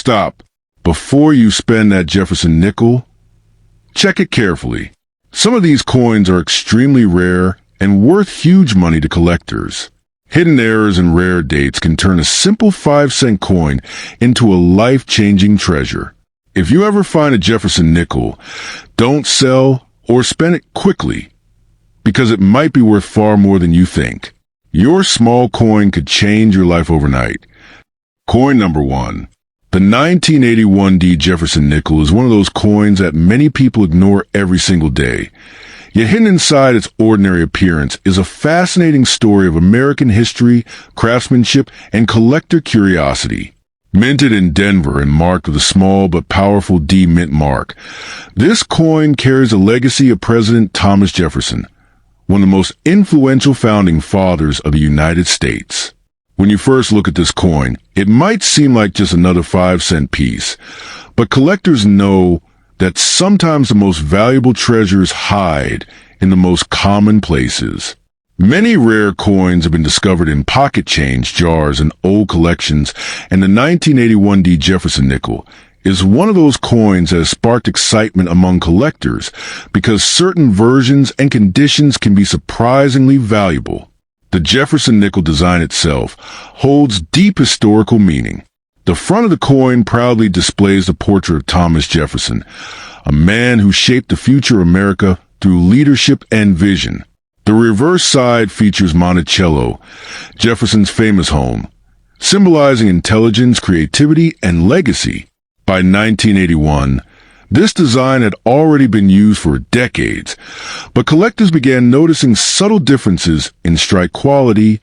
Stop. Before you spend that Jefferson nickel, check it carefully. Some of these coins are extremely rare and worth huge money to collectors. Hidden errors and rare dates can turn a simple 5-cent coin into a life-changing treasure. If you ever find a Jefferson nickel, don't sell or spend it quickly, because it might be worth far more than you think. Your small coin could change your life overnight. Coin number 1. The 1981 D Jefferson nickel is one of those coins that many people ignore every single day. Yet hidden inside its ordinary appearance is a fascinating story of American history, craftsmanship, and collector curiosity. Minted in Denver and marked with a small but powerful D mint mark, this coin carries the legacy of President Thomas Jefferson, one of the most influential founding fathers of the United States. When you first look at this coin, it might seem like just another 5-cent piece, but collectors know that sometimes the most valuable treasures hide in the most common places. Many rare coins have been discovered in pocket change jars and old collections, and the 1981 D Jefferson nickel is one of those coins that has sparked excitement among collectors because certain versions and conditions can be surprisingly valuable. The Jefferson nickel design itself holds deep historical meaning. The front of the coin proudly displays the portrait of Thomas Jefferson, a man who shaped the future of America through leadership and vision. The reverse side features Monticello, Jefferson's famous home, symbolizing intelligence, creativity, and legacy. By 1981, this design had already been used for decades, but collectors began noticing subtle differences in strike quality,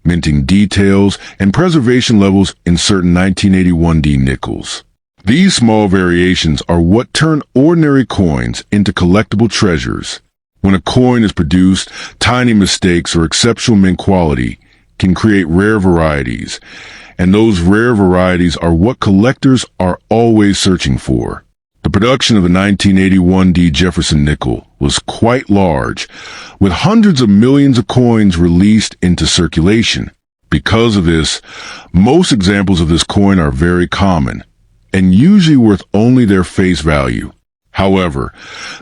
minting details, and preservation levels in certain 1981 D nickels. These small variations are what turn ordinary coins into collectible treasures. When a coin is produced, tiny mistakes or exceptional mint quality can create rare varieties, and those rare varieties are what collectors are always searching for. The production of the 1981 D Jefferson nickel was quite large, with hundreds of millions of coins released into circulation. Because of this, most examples of this coin are very common, and usually worth only their face value. However,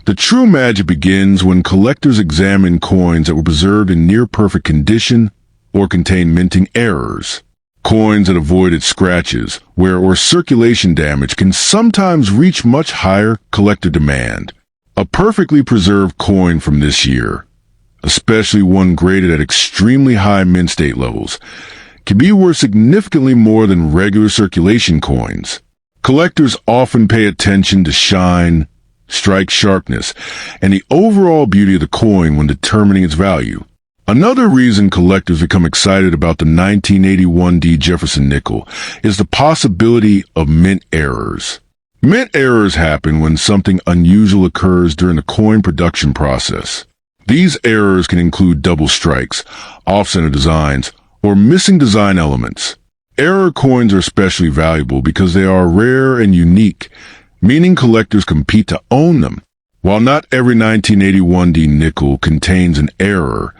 the true magic begins when collectors examine coins that were preserved in near-perfect condition or contain minting errors. Coins that avoided scratches, wear, or circulation damage can sometimes reach much higher collector demand. A perfectly preserved coin from this year, especially one graded at extremely high mint state levels, can be worth significantly more than regular circulation coins. Collectors often pay attention to shine, strike sharpness, and the overall beauty of the coin when determining its value. Another reason collectors become excited about the 1981 D Jefferson nickel is the possibility of mint errors. Mint errors happen when something unusual occurs during the coin production process. These errors can include double strikes, off-center designs, or missing design elements. Error coins are especially valuable because they are rare and unique, meaning collectors compete to own them. While not every 1981 D nickel contains an error,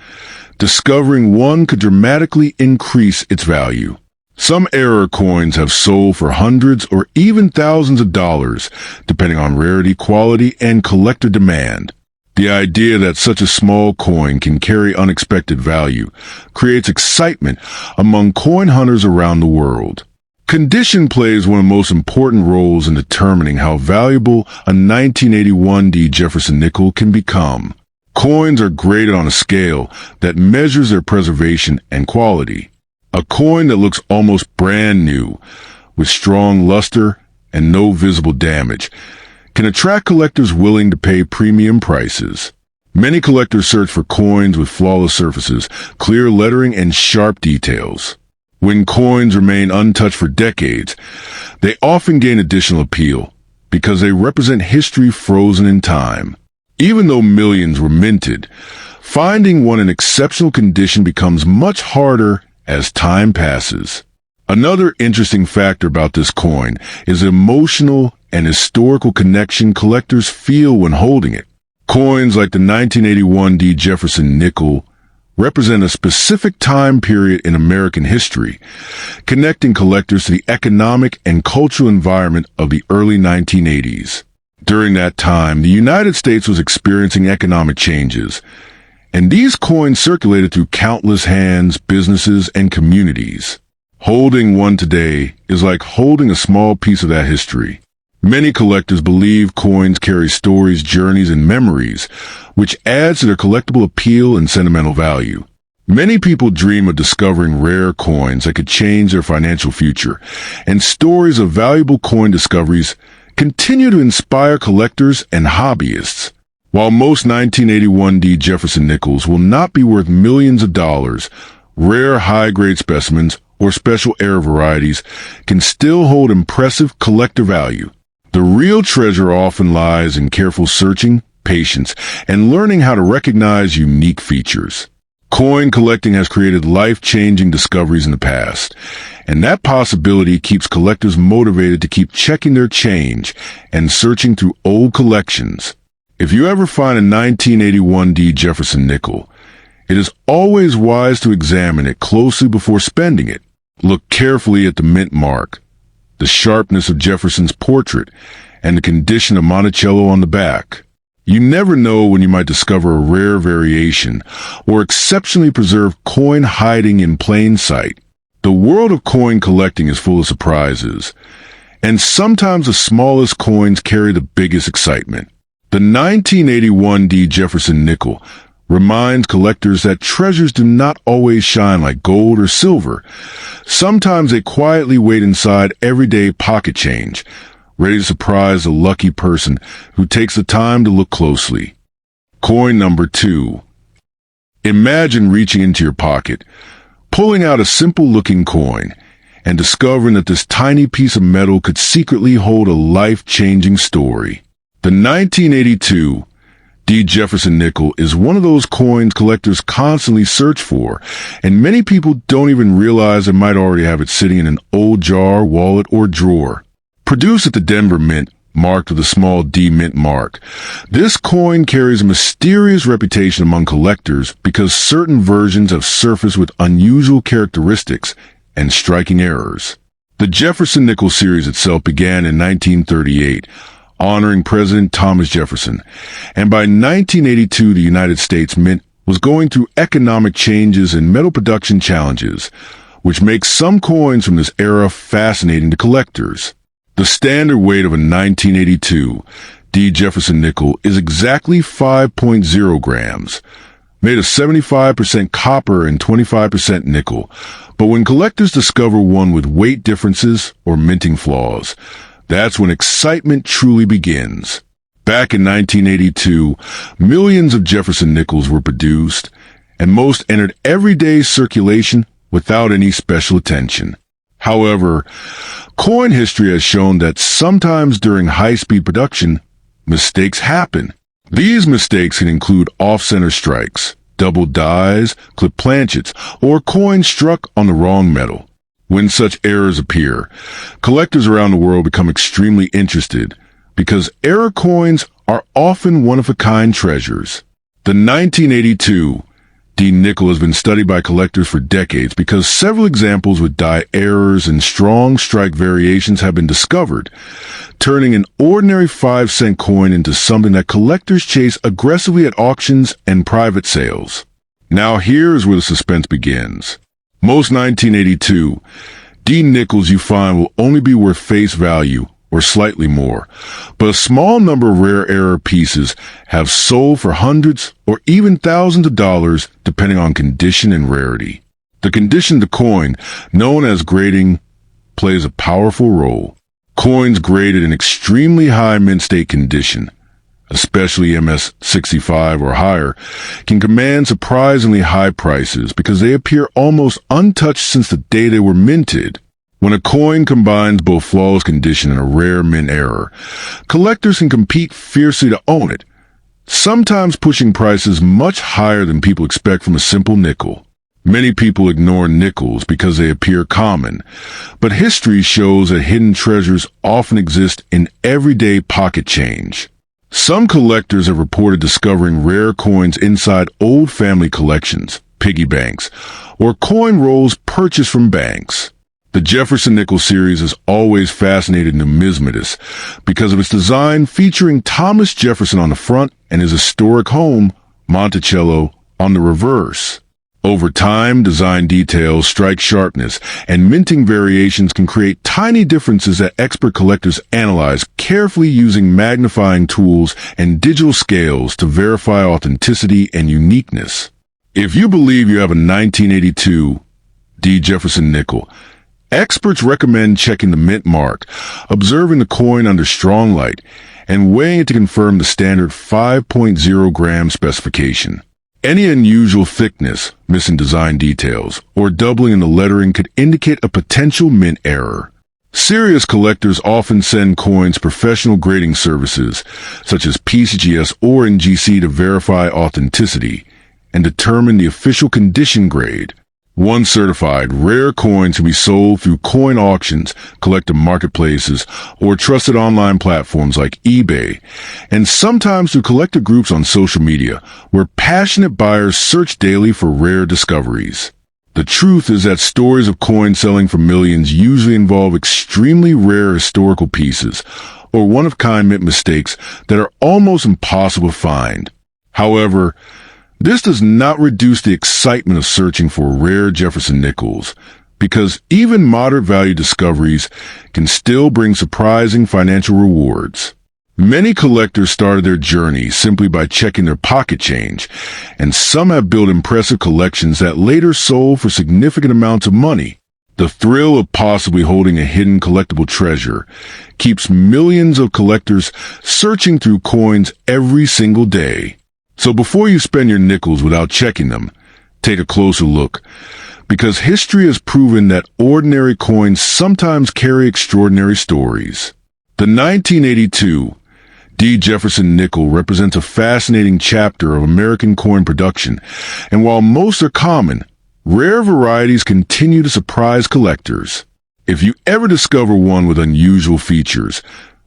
discovering one could dramatically increase its value. Some error coins have sold for hundreds or even thousands of dollars, depending on rarity, quality, and collector demand. The idea that such a small coin can carry unexpected value creates excitement among coin hunters around the world. Condition plays one of the most important roles in determining how valuable a 1981 D Jefferson nickel can become. Coins are graded on a scale that measures their preservation and quality. A coin that looks almost brand new, with strong luster and no visible damage, can attract collectors willing to pay premium prices. Many collectors search for coins with flawless surfaces, clear lettering, and sharp details. When coins remain untouched for decades, they often gain additional appeal because they represent history frozen in time. Even though millions were minted, finding one in exceptional condition becomes much harder as time passes. Another interesting factor about this coin is the emotional and historical connection collectors feel when holding it. Coins like the 1981 D Jefferson nickel represent a specific time period in American history, connecting collectors to the economic and cultural environment of the early 1980s. During that time, the United States was experiencing economic changes, and these coins circulated through countless hands, businesses, and communities. Holding one today is like holding a small piece of that history. Many collectors believe coins carry stories, journeys, and memories, which adds to their collectible appeal and sentimental value. Many people dream of discovering rare coins that could change their financial future, and stories of valuable coin discoveries continue to inspire collectors and hobbyists. While most 1981 D. Jefferson nickels will not be worth millions of dollars, rare high-grade specimens or special era varieties can still hold impressive collector value. The real treasure often lies in careful searching, patience, and learning how to recognize unique features. Coin collecting has created life-changing discoveries in the past, and that possibility keeps collectors motivated to keep checking their change and searching through old collections. If you ever find a 1981 D. Jefferson nickel, it is always wise to examine it closely before spending it. Look carefully at the mint mark, the sharpness of Jefferson's portrait, and the condition of Monticello on the back. You never know when you might discover a rare variation or exceptionally preserved coin hiding in plain sight. The world of coin collecting is full of surprises, and sometimes the smallest coins carry the biggest excitement. The 1981 D. Jefferson nickel reminds collectors that treasures do not always shine like gold or silver. Sometimes they quietly wait inside everyday pocket change, ready to surprise the lucky person who takes the time to look closely. Coin number 2. Imagine reaching into your pocket, pulling out a simple-looking coin, and discovering that this tiny piece of metal could secretly hold a life-changing story. The 1982 D. Jefferson nickel is one of those coins collectors constantly search for, and many people don't even realize they might already have it sitting in an old jar, wallet, or drawer. Produced at the Denver Mint, marked with a small D mint mark, this coin carries a mysterious reputation among collectors because certain versions have surfaced with unusual characteristics and striking errors. The Jefferson nickel series itself began in 1938, honoring President Thomas Jefferson, and by 1982 the United States Mint was going through economic changes and metal production challenges, which makes some coins from this era fascinating to collectors. The standard weight of a 1982 D. Jefferson nickel is exactly 5.0 grams, made of 75% copper and 25% nickel, but when collectors discover one with weight differences or minting flaws, that's when excitement truly begins. Back in 1982, millions of Jefferson nickels were produced, and most entered everyday circulation without any special attention. However, coin history has shown that sometimes during high-speed production, mistakes happen. These mistakes can include off-center strikes, double dies, clipped planchets, or coins struck on the wrong metal. When such errors appear, collectors around the world become extremely interested because error coins are often one-of-a-kind treasures. The 1982 D. nickel has been studied by collectors for decades because several examples with die errors and strong strike variations have been discovered, turning an ordinary 5-cent coin into something that collectors chase aggressively at auctions and private sales. Now here's where the suspense begins. Most 1982 D. nickels you find will only be worth face value or slightly more, but a small number of rare error pieces have sold for hundreds or even thousands of dollars depending on condition and rarity. The condition of the coin, known as grading, plays a powerful role. Coins graded in extremely high mint state condition, especially MS-65 or higher, can command surprisingly high prices because they appear almost untouched since the day they were minted. When a coin combines both flawless condition and a rare mint error, collectors can compete fiercely to own it, sometimes pushing prices much higher than people expect from a simple nickel. Many people ignore nickels because they appear common, but history shows that hidden treasures often exist in everyday pocket change. Some collectors have reported discovering rare coins inside old family collections, piggy banks, or coin rolls purchased from banks. The Jefferson Nickel series has always fascinated numismatists because of its design featuring Thomas Jefferson on the front and his historic home, Monticello, on the reverse. Over time, design details strike sharpness, and minting variations can create tiny differences that expert collectors analyze carefully using magnifying tools and digital scales to verify authenticity and uniqueness. If you believe you have a 1982 D. Jefferson nickel, experts recommend checking the mint mark, observing the coin under strong light, and weighing it to confirm the standard 5.0 gram specification. Any unusual thickness, missing design details, or doubling in the lettering could indicate a potential mint error. Serious collectors often send coins to professional grading services, such as PCGS or NGC, to verify authenticity and determine the official condition grade. Once certified, rare coins can be sold through coin auctions, collector marketplaces, or trusted online platforms like eBay, and sometimes through collector groups on social media, where passionate buyers search daily for rare discoveries. The truth is that stories of coins selling for millions usually involve extremely rare historical pieces, or one-of-kind mint mistakes that are almost impossible to find. However, this does not reduce the excitement of searching for rare Jefferson nickels, because even moderate value discoveries can still bring surprising financial rewards. Many collectors started their journey simply by checking their pocket change, and some have built impressive collections that later sold for significant amounts of money. The thrill of possibly holding a hidden collectible treasure keeps millions of collectors searching through coins every single day. So before you spend your nickels without checking them, take a closer look, because history has proven that ordinary coins sometimes carry extraordinary stories. The 1982 D. Jefferson nickel represents a fascinating chapter of American coin production, and while most are common, rare varieties continue to surprise collectors. If you ever discover one with unusual features,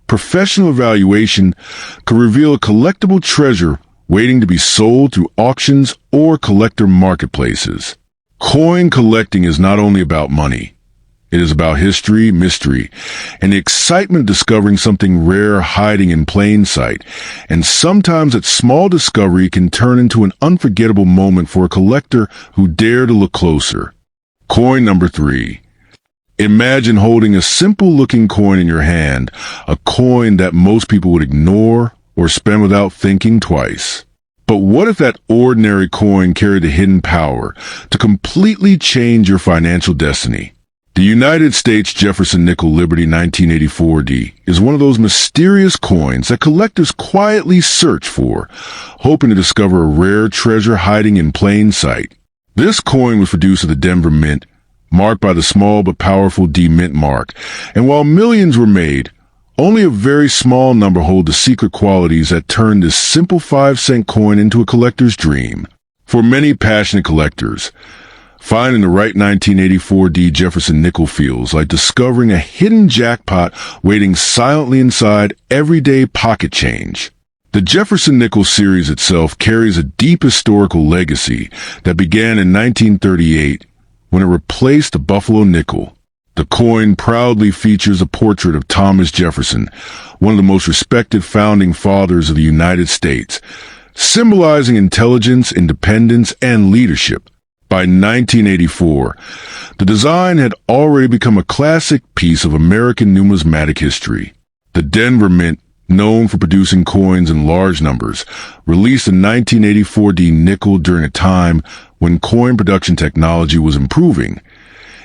professional evaluation could reveal a collectible treasure waiting to be sold through auctions or collector marketplaces. Coin collecting is not only about money. It is about history, mystery, and the excitement of discovering something rare hiding in plain sight. And sometimes that small discovery can turn into an unforgettable moment for a collector who dare to look closer. Coin number 3. Imagine holding a simple-looking coin in your hand, a coin that most people would ignore or spend without thinking twice. But what if that ordinary coin carried the hidden power to completely change your financial destiny? The United States Jefferson Nickel Liberty 1984D is one of those mysterious coins that collectors quietly search for, hoping to discover a rare treasure hiding in plain sight. This coin was produced at the Denver Mint, marked by the small but powerful D Mint mark, and while millions were made, only a very small number hold the secret qualities that turn this simple 5-cent coin into a collector's dream. For many passionate collectors, finding the right 1984 D. Jefferson nickel feels like discovering a hidden jackpot waiting silently inside everyday pocket change. The Jefferson Nickel series itself carries a deep historical legacy that began in 1938 when it replaced the Buffalo nickel. The coin proudly features a portrait of Thomas Jefferson, one of the most respected founding fathers of the United States, symbolizing intelligence, independence, and leadership. By 1984, the design had already become a classic piece of American numismatic history. The Denver Mint, known for producing coins in large numbers, released a 1984 D nickel during a time when coin production technology was improving.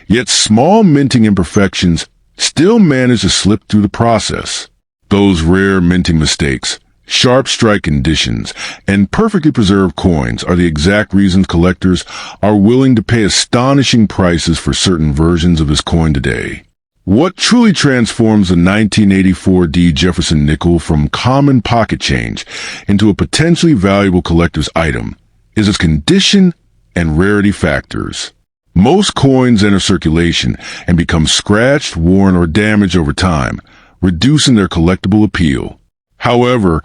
Yet small minting imperfections still managed to slip through the process. Those rare minting mistakes, sharp strike conditions, and perfectly preserved coins are the exact reasons collectors are willing to pay astonishing prices for certain versions of this coin today. What truly transforms the 1984 D. Jefferson nickel from common pocket change into a potentially valuable collector's item is its condition and rarity factors. Most coins enter circulation and become scratched, worn, or damaged over time, reducing their collectible appeal. However,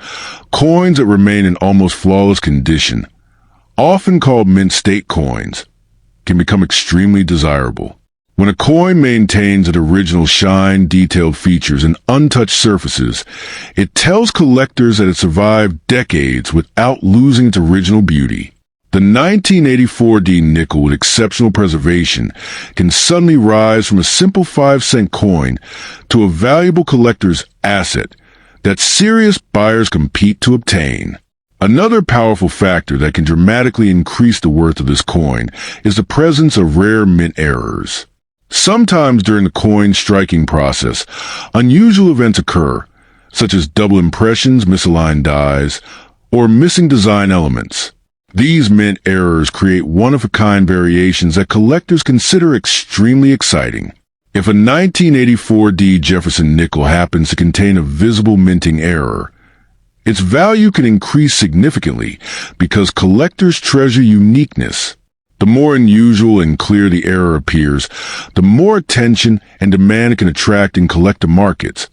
coins that remain in almost flawless condition often called mint state coins, can become extremely desirable. When a coin maintains its original shine, detailed features, and untouched surfaces, it tells collectors that it survived decades without losing its original beauty. The 1984 D nickel with exceptional preservation can suddenly rise from a simple 5-cent coin to a valuable collector's asset that serious buyers compete to obtain. Another powerful factor that can dramatically increase the worth of this coin is the presence of rare mint errors. Sometimes during the coin striking process, unusual events occur, such as double impressions, misaligned dies, or missing design elements. These mint errors create one-of-a-kind variations that collectors consider extremely exciting. If a 1984 D Jefferson nickel happens to contain a visible minting error, its value can increase significantly because collectors treasure uniqueness. The more unusual and clear the error appears, the more attention and demand it can attract in collector markets,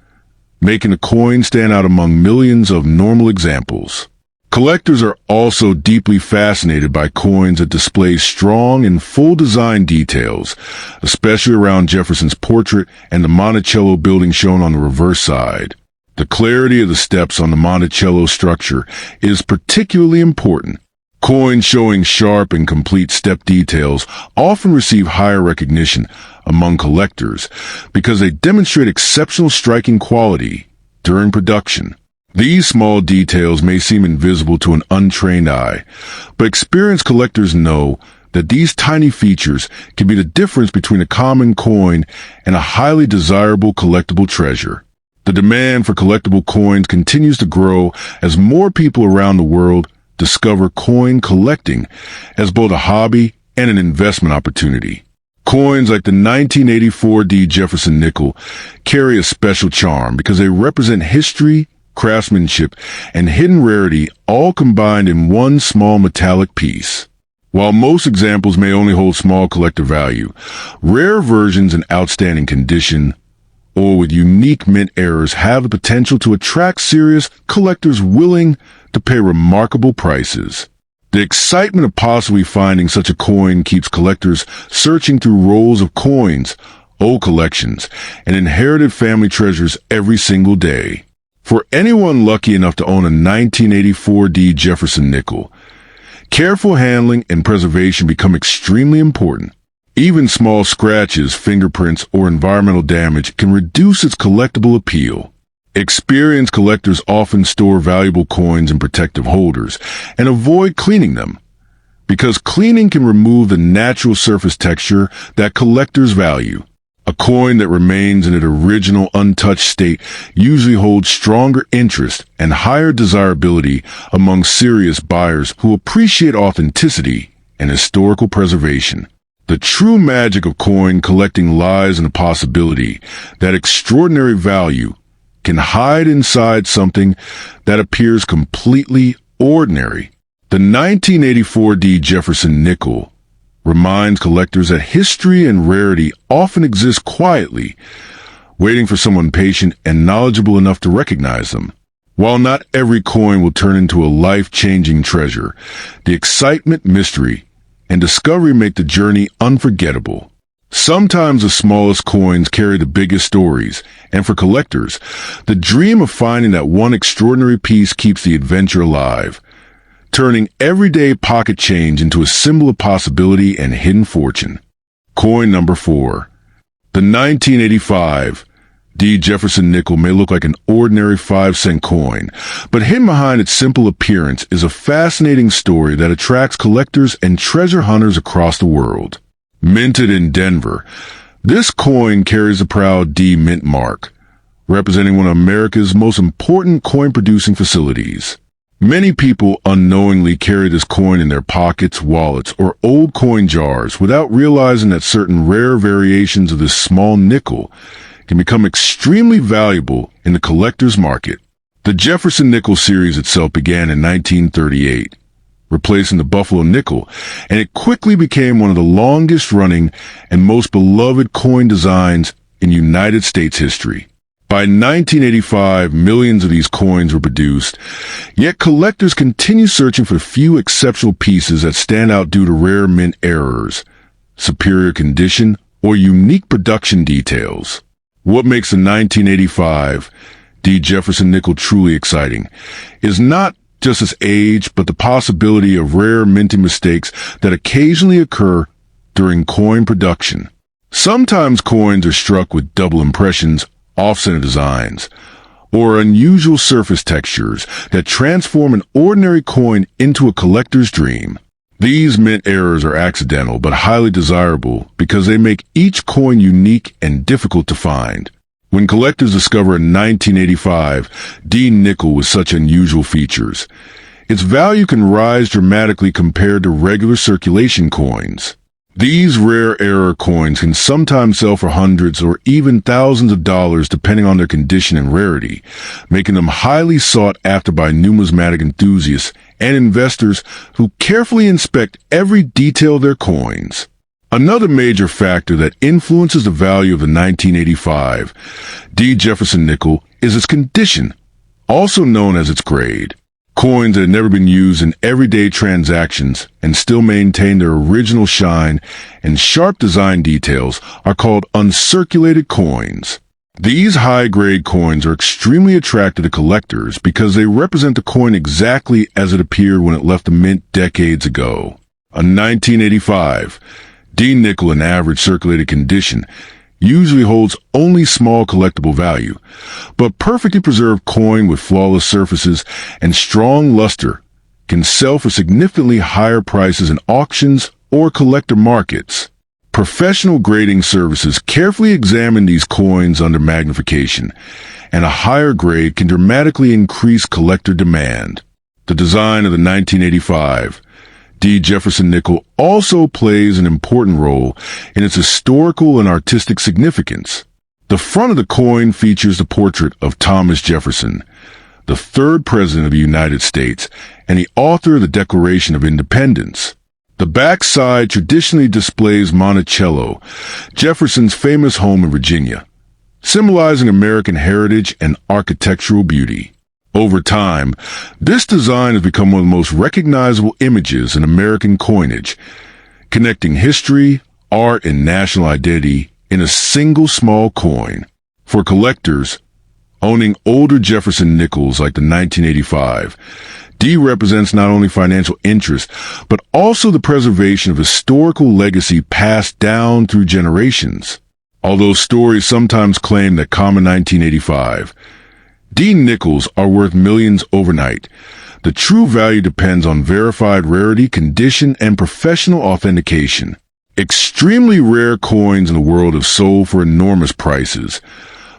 making the coin stand out among millions of normal examples. Collectors are also deeply fascinated by coins that display strong and full design details, especially around Jefferson's portrait and the Monticello building shown on the reverse side. The clarity of the steps on the Monticello structure is particularly important. Coins showing sharp and complete step details often receive higher recognition among collectors because they demonstrate exceptional striking quality during production. These small details may seem invisible to an untrained eye, but experienced collectors know that these tiny features can be the difference between a common coin and a highly desirable collectible treasure. The demand for collectible coins continues to grow as more people around the world discover coin collecting as both a hobby and an investment opportunity. Coins like the 1984 D Jefferson nickel carry a special charm because they represent history, craftsmanship, and hidden rarity all combined in one small metallic piece. While most examples may only hold small collector value, rare versions in outstanding condition or with unique mint errors have the potential to attract serious collectors willing to pay remarkable prices. The excitement of possibly finding such a coin keeps collectors searching through rolls of coins, old collections, and inherited family treasures every single day. For anyone lucky enough to own a 1984 D Jefferson nickel, careful handling and preservation become extremely important. Even small scratches, fingerprints, or environmental damage can reduce its collectible appeal. Experienced collectors often store valuable coins in protective holders and avoid cleaning them, because cleaning can remove the natural surface texture that collectors value. A coin that remains in its original untouched state usually holds stronger interest and higher desirability among serious buyers who appreciate authenticity and historical preservation. The true magic of coin collecting lies in the possibility that extraordinary value can hide inside something that appears completely ordinary. The 1984 D Jefferson nickel reminds collectors that history and rarity often exist quietly, waiting for someone patient and knowledgeable enough to recognize them. While not every coin will turn into a life-changing treasure, the excitement, mystery, and discovery make the journey unforgettable. Sometimes the smallest coins carry the biggest stories, and for collectors, the dream of finding that one extraordinary piece keeps the adventure alive, turning everyday pocket change into a symbol of possibility and hidden fortune. Coin number 4. The 1985 D Jefferson nickel may look like an ordinary 5-cent coin, but hidden behind its simple appearance is a fascinating story that attracts collectors and treasure hunters across the world. Minted in Denver, this coin carries a proud D mint mark, representing one of America's most important coin-producing facilities. Many people unknowingly carry this coin in their pockets, wallets, or old coin jars without realizing that certain rare variations of this small nickel can become extremely valuable in the collector's market. The Jefferson nickel series itself began in 1938, replacing the Buffalo nickel, and it quickly became one of the longest-running and most beloved coin designs in United States history. By 1985, millions of these coins were produced, yet collectors continue searching for the few exceptional pieces that stand out due to rare mint errors, superior condition, or unique production details. What makes the 1985 D. Jefferson nickel truly exciting is not just its age, but the possibility of rare minting mistakes that occasionally occur during coin production. Sometimes coins are struck with double impressions, offset designs, or unusual surface textures that transform an ordinary coin into a collector's dream. These mint errors are accidental but highly desirable because they make each coin unique and difficult to find. When collectors discover a 1985 D nickel with such unusual features, its value can rise dramatically compared to regular circulation coins. These rare error coins can sometimes sell for hundreds or even thousands of dollars depending on their condition and rarity, making them highly sought after by numismatic enthusiasts and investors who carefully inspect every detail of their coins. Another major factor that influences the value of the 1985 D. Jefferson nickel is its condition, also known as its grade. Coins that have never been used in everyday transactions and still maintain their original shine and sharp design details are called uncirculated coins. These high-grade coins are extremely attractive to collectors because they represent the coin exactly as it appeared when it left the mint decades ago. A 1985 D nickel in average circulated condition usually holds only small collectible value, but perfectly preserved coin with flawless surfaces and strong luster can sell for significantly higher prices in auctions or collector markets. Professional grading services carefully examine these coins under magnification, and a higher grade can dramatically increase collector demand. The design of the 1985 D. Jefferson nickel also plays an important role in its historical and artistic significance. The front of the coin features the portrait of Thomas Jefferson, the third President of the United States and the author of the Declaration of Independence. The back side traditionally displays Monticello, Jefferson's famous home in Virginia, symbolizing American heritage and architectural beauty. Over time, this design has become one of the most recognizable images in American coinage, connecting history, art, and national identity in a single small coin. For collectors, owning older Jefferson nickels like the 1985 D represents not only financial interest, but also the preservation of historical legacy passed down through generations. Although stories sometimes claim that common 1985 D nickels are worth millions overnight, the true value depends on verified rarity, condition, and professional authentication. Extremely rare coins in the world have sold for enormous prices,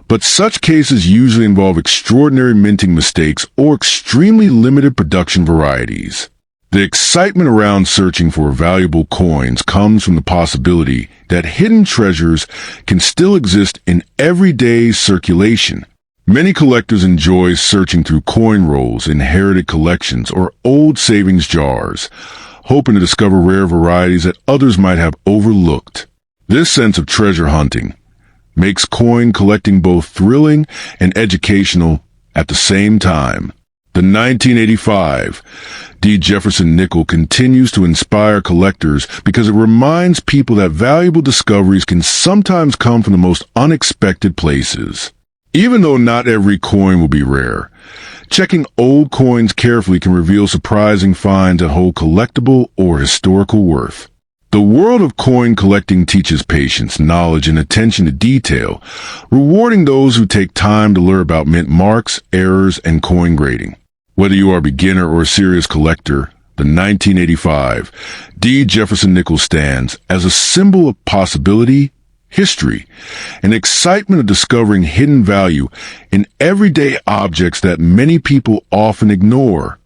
but such cases usually involve extraordinary minting mistakes or extremely limited production varieties. The excitement around searching for valuable coins comes from the possibility that hidden treasures can still exist in everyday circulation. Many collectors enjoy searching through coin rolls, inherited collections, or old savings jars, hoping to discover rare varieties that others might have overlooked. This sense of treasure hunting makes coin collecting both thrilling and educational at the same time. The 1985 D. Jefferson nickel continues to inspire collectors because it reminds people that valuable discoveries can sometimes come from the most unexpected places. Even though not every coin will be rare, checking old coins carefully can reveal surprising finds that hold collectible or historical worth. The world of coin collecting teaches patience, knowledge, and attention to detail, rewarding those who take time to learn about mint marks, errors, and coin grading. Whether you are a beginner or a serious collector, the 1985 D. Jefferson nickel stands as a symbol of possibility, history, and excitement of discovering hidden value in everyday objects that many people often ignore.